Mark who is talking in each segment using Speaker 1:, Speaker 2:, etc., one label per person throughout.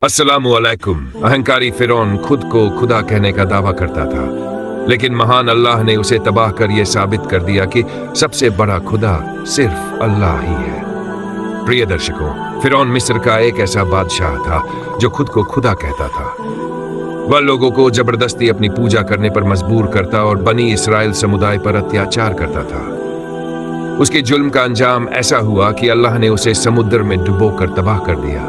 Speaker 1: अस्सलामुअलैकुम। अहंकारी फिरौन खुद को खुदा कहने का दावा करता था, लेकिन महान अल्लाह ने उसे तबाह कर यह साबित कर दिया कि सबसे बड़ा खुदा सिर्फ अल्लाह ही है। प्रिय दर्शकों, फिरौन मिस्र का एक ऐसा बादशाह था जो खुद को खुदा कहता था। वह लोगों को जबरदस्ती अपनी पूजा करने पर मजबूर करता और बनी इस्राएल समुदाय पर अत्याचार करता था। उसके जुल्म का अंजाम ऐसा हुआ कि अल्लाह ने उसे समुद्र में डुबोकर तबाह कर दिया।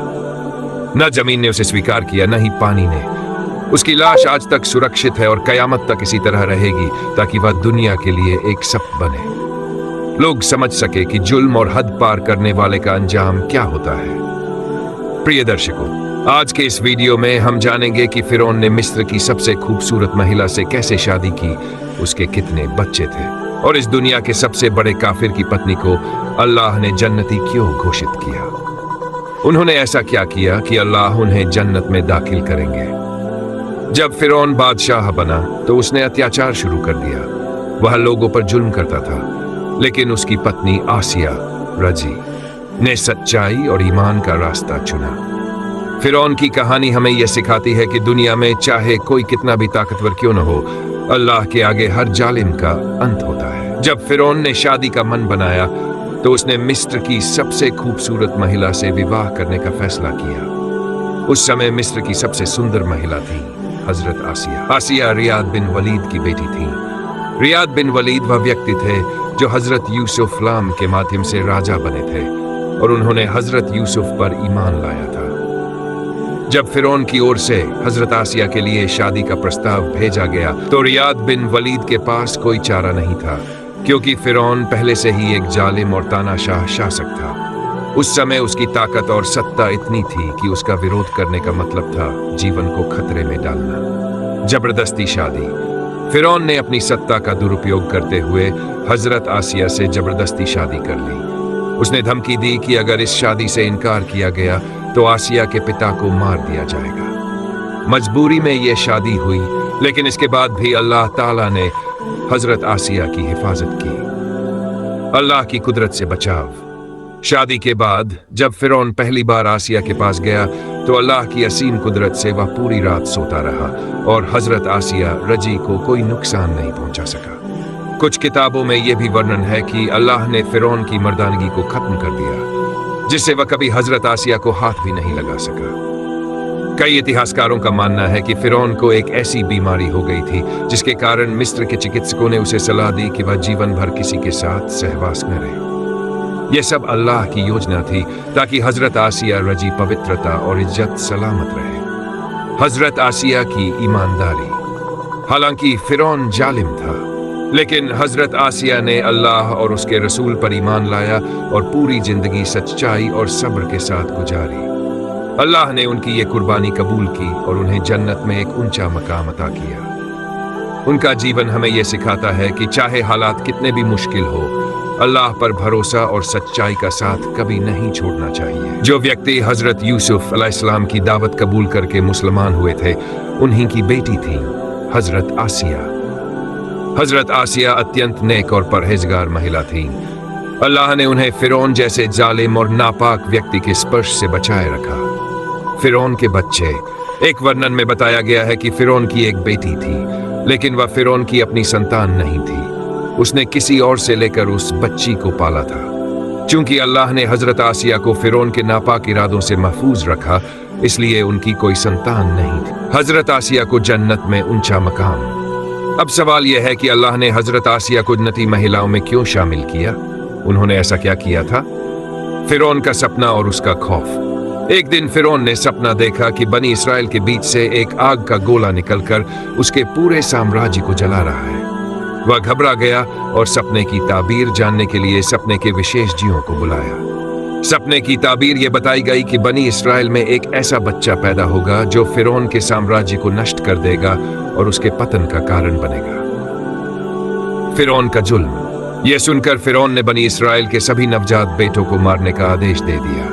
Speaker 1: न जमीन ने उसे स्वीकार किया, न ही पानी ने। उसकी लाश आज तक सुरक्षित है और कयामत तक इसी तरह रहेगी, ताकि वह दुनिया के लिए एक सबक बने। लोग समझ सके कि जुल्म और हद पार करने वाले का अंजाम क्या होता है। प्रिय दर्शकों, आज के इस वीडियो में हम जानेंगे कि फिरौन ने मिस्र की सबसे खूबसूरत महिला से कैसे शादी की, उसके कितने बच्चे थे, और इस दुनिया के सबसे बड़े काफिर की पत्नी को अल्लाह ने जन्नती क्यों घोषित किया। उन्होंने ऐसा क्या किया कि अल्लाह उन्हें जन्नत में दाखिल करेंगे। जब फिरौन बादशाह बना तो उसने अत्याचार शुरू कर दिया। वह लोगों पर जुल्म करता था, लेकिन उसकी पत्नी आसिया रजी ने सच्चाई और ईमान का रास्ता चुना। फिरौन की कहानी हमें यह सिखाती है कि दुनिया में चाहे कोई कितना भी ताकतवर क्यों न हो, अल्लाह के आगे हर जालिम का अंत होता है। जब फिरौन ने शादी का मन बनाया तो उसने मिस्र की सबसे खूबसूरत महिला से विवाह करने का फैसला किया। उस समय मिस्र की सबसे सुंदर महिला थी हजरत आसिया। आसिया रियाद बिन वलीद की बेटी थी। रियाद बिन वलीद वह व्यक्ति थे जो हजरत यूसुफ लाम के माध्यम से राजा बने थे, और उन्होंने हजरत यूसुफ पर ईमान लाया था। जब फिरौन की ओर से हजरत आसिया के लिए शादी का प्रस्ताव भेजा गया तो रियाद बिन वलीद के पास कोई चारा नहीं था, क्योंकि फिरौन पहले से ही एक जालिम और तानाशाह शासक था। उस समय उसकी ताकत और सत्ता इतनी थी कि उसका विरोध करने का मतलब था जीवन को खतरे में डालना। जबरदस्ती शादी। फिरौन ने अपनी सत्ता का दुरुपयोग करते हुए हजरत आसिया से जबरदस्ती शादी कर ली। उसने धमकी दी कि अगर इस शादी से इनकार किया गया तो आसिया के पिता को मार दिया जाएगा। मजबूरी में यह शादी हुई, लेकिन इसके बाद भी अल्लाह ताला ने हजरत आसिया की हिफाजत की। अल्लाह की कुदरत से बचाव। शादी के बाद जब फिरौन पहली बार आसिया के पास गया तो अल्लाह की असीम कुदरत से वह पूरी रात सोता रहा और हजरत आसिया रजी को कोई नुकसान नहीं पहुंचा सका। कुछ किताबों में यह भी वर्णन है कि अल्लाह ने फिरौन की मर्दानगी को खत्म कर दिया, जिससे वह कभी हजरत आसिया को हाथ भी नहीं लगा सका। कई इतिहासकारों का मानना है कि फिरौन को एक ऐसी बीमारी हो गई थी जिसके कारण मिस्र के चिकित्सकों ने उसे सलाह दी कि वह जीवन भर किसी के साथ सहवास न रहे। यह सब अल्लाह की योजना थी ताकि हजरत आसिया रजी पवित्रता और इज्जत सलामत रहे। हजरत आसिया की ईमानदारी। हालांकि फिरौन जालिम था, लेकिन हजरत आसिया ने अल्लाह और उसके रसूल पर ईमान लाया और पूरी जिंदगी सच्चाई और सब्र के साथ गुजारी। अल्लाह ने उनकी ये कुर्बानी कबूल की और उन्हें जन्नत में एक ऊंचा मकाम अता किया। उनका जीवन हमें यह सिखाता है कि चाहे हालात कितने भी मुश्किल हो, अल्लाह पर भरोसा और सच्चाई का साथ कभी नहीं छोड़ना चाहिए। जो व्यक्ति हजरत यूसुफ अलैहिस्सलाम की दावत कबूल करके मुसलमान हुए थे, उन्हीं की बेटी थी हजरत आसिया। हजरत आसिया अत्यंत नेक और परहेजगार महिला थी। अल्लाह ने उन्हें फिरौन जैसे जालिम और नापाक व्यक्ति के स्पर्श से बचाए रखा। फिरौन के बच्चे। एक वर्णन में बताया गया है कि फिरौन की एक बेटी थी, लेकिन वह फिरौन की अपनी संतान नहीं थी। उसने किसी और से लेकर उस बच्ची को पाला था। चूंकि अल्लाह ने हजरत आसिया को फिरौन के नापाक इरादों से महफूज रखा, इसलिए उनकी कोई संतान नहीं थी। हजरत आसिया को जन्नत में ऊंचा मकाम। अब सवाल यह है कि अल्लाह ने हजरत आसिया को जन्नती महिलाओं में क्यों शामिल किया। उन्होंने ऐसा क्या किया था। फिरौन का सपना और उसका खौफ। एक दिन फिरौन ने सपना देखा कि बनी इस्राएल के बीच से एक आग का गोला निकलकर उसके पूरे साम्राज्य को जला रहा है। वह घबरा गया और सपने की ताबीर जानने के लिए सपने के विशेष जीवों को बुलाया। सपने की ताबीर यह बताई गई कि बनी इस्राएल में एक ऐसा बच्चा पैदा होगा जो फिरौन के साम्राज्य को नष्ट कर देगा और उसके पतन का कारण बनेगा। फिरौन का जुल्म। यह सुनकर फिरौन ने बनी इस्राएल के सभी नवजात बेटों को मारने का आदेश दे दिया।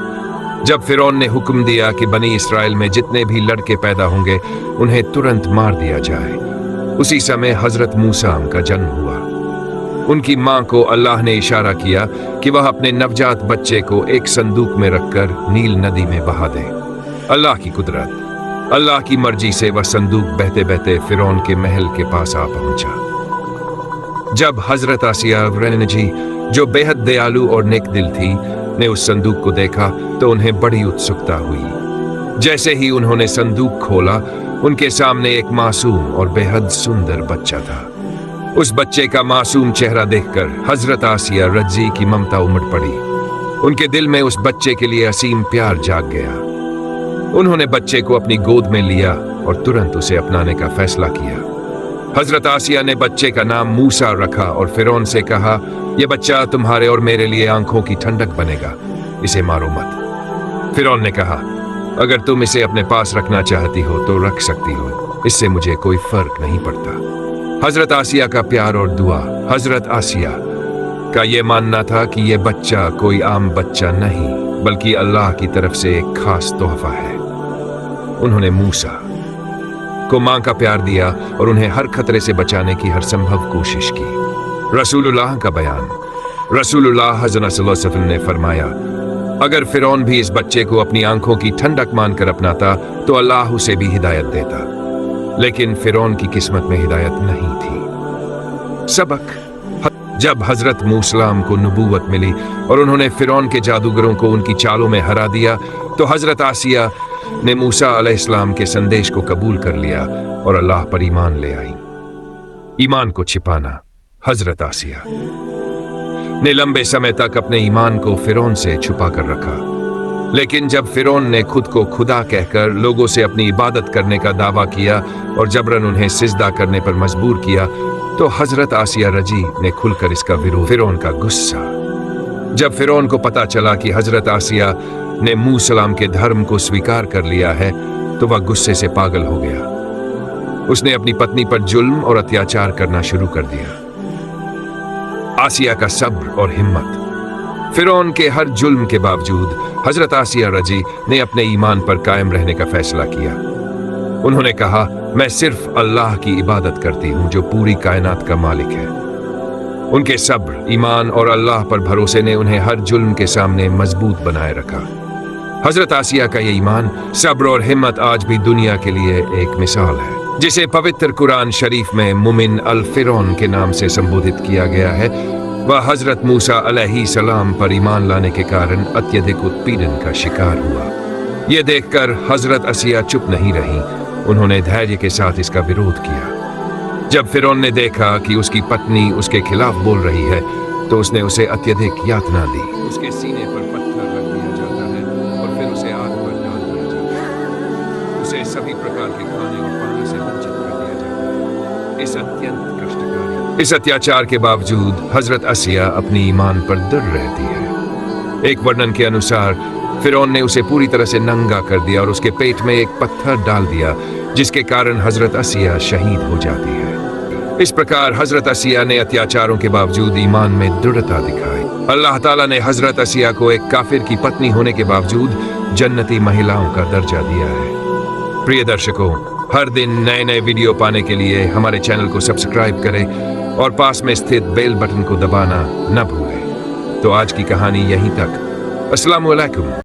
Speaker 1: जब फिरौन ने हुक्म दिया कि बनी इस्राएल में जितने भी लड़के पैदा होंगे उन्हें तुरंत मार दिया जाए, उसी समय हजरत मूसा का जन्म हुआ। उनकी मां को अल्लाह ने इशारा किया कि वह अपने नवजात बच्चे को एक संदूक में रखकर नील नदी में बहा दे। अल्लाह की कुदरत, अल्लाह की मर्जी से वह संदूक बहते बहते फिरौन के महल के पास आ पहुंचा। जब हजरत आसिया जी, जो बेहद दयालु और नेक दिल थी, ने उस संदूक को देखा तो उन्हें बड़ी उत्सुकता हुई। जैसे ही उन्होंने संदूक खोला, उनके सामने एक मासूम और बेहद सुंदर बच्चा था। उस बच्चे का मासूम चेहरा देखकर हजरत आसिया रजी की ममता उमड़ पड़ी। उनके दिल में उस बच्चे के लिए असीम प्यार जाग गया। उन्होंने बच्चे को अपनी गोद में लिया और तुरंत उसे अपनाने का फैसला किया। हजरत आसिया ने बच्चे का नाम मूसा रखा और फिरौन से कहा, यह बच्चा तुम्हारे और मेरे लिए आंखों की ठंडक बनेगा, इसे मारो मत। फिरौन ने कहा, अगर तुम इसे अपने पास रखना चाहती हो तो रख सकती हो, इससे मुझे कोई फर्क नहीं पड़ता। हजरत आसिया का प्यार और दुआ। हजरत आसिया का यह मानना था कि यह बच्चा कोई आम बच्चा नहीं, बल्कि अल्लाह की तरफ से एक खास तोहफा है। उन्होंने मूसा को मां का प्यार दिया और उन्हें हर खतरे से बचाने की हर संभव कोशिश की। रसूलुल्लाह का बयान। रसूलुल्लाह हज़रत सल्लल्लाहु अलैहि वसल्लम ने फरमाया, अगर फिरौन भी इस बच्चे को अपनी आंखों की ठंडक मानकर अपनाता तो अल्लाह उसे भी हिदायत देता, लेकिन फिरौन की किस्मत में हिदायत नहीं थी। सबक। जब हजरत मूसलाम को नबूवत मिली और उन्होंने फिरौन के जादूगरों को उनकी चालों में हरा दिया, तो हजरत आसिया ने मूसा अलैहिस्सलाम के संदेश को कबूल कर लिया और अल्लाह पर ईमान ले आई। ईमान को छिपाना। हजरत आसिया ने लंबे समय तक अपने ईमान को फिरौन से छुपा कर रखा, लेकिन जब फिरौन ने खुद को खुदा कहकर लोगों से अपनी इबादत करने का दावा किया और जबरन उन्हें सिजदा करने पर मजबूर किया, तो हजरत आसिया रजी ने खुलकर इसका विरोध। फिरौन का गुस्सा। जब फिरौन को पता चला कि हजरत आसिया ने मूसलाम के धर्म को स्वीकार कर लिया है, तो वह गुस्से से पागल हो गया। उसने अपनी पत्नी पर जुल्म और अत्याचार करना शुरू कर दिया। आसिया का सब्र और हिम्मत। फिरौन के हर जुल्म के बावजूद हजरत आसिया रजी ने अपने ईमान पर कायम रहने का फैसला किया। उन्होंने कहा, मैं सिर्फ अल्लाह की इबादत करती हूं जो पूरी कायनात का मालिक है। उनके सब्र, ईमान और अल्लाह पर भरोसे ने उन्हें हर जुल्म के सामने मजबूत बनाए रखा। हजरत आसिया का ये ईमान, सब्र और हिम्मत आज भी दुनिया के लिए एक मिसाल है, जिसे पवित्र कुरान शरीफ में मुमिन अल फिरौन के नाम से संबोधित किया गया है। वह हजरत मूसा अलैहिस्सलाम पर ईमान लाने के कारण अत्यधिक उत्पीड़न का शिकार हुआ। यह देखकर हजरत आसिया चुप नहीं रही, उन्होंने धैर्य के साथ इसका विरोध किया। जब फिरौन ने देखा कि उसकी पत्नी उसके खिलाफ बोल रही है, तो उसने उसे अत्यधिक यातना दी। उसके सीने पर पत्थर रख दिया जाता है और फिर उसे आग पर डाल दिया जाता है। उसे सभी प्रकार के खाने और पानी से वंचित कर दिया जाता है। इस अत्यंत कष्टकारी, इस अत्याचार के बावजूद हजरत आसिया अपनी ईमान पर दृढ़ रहती है। एक वर्णन के अनुसार फिरौन ने उसे पूरी तरह से नंगा कर दिया और उसके पेट में एक पत्थर डाल दिया, जिसके कारण हजरत आसिया शहीद हो जाती है। इस प्रकार हजरत आसिया ने अत्याचारों के बावजूद ईमान में दृढ़ता दिखाई। अल्लाह ताला ने हजरत आसिया को एक काफिर की पत्नी होने के बावजूद जन्नती महिलाओं का दर्जा दिया है। प्रिय दर्शकों, हर दिन नए नए वीडियो पाने के लिए हमारे चैनल को सब्सक्राइब करें और पास में स्थित बेल बटन को दबाना न भूलें। तो आज की कहानी यहीं तक। अस्सलामु अलैकुम।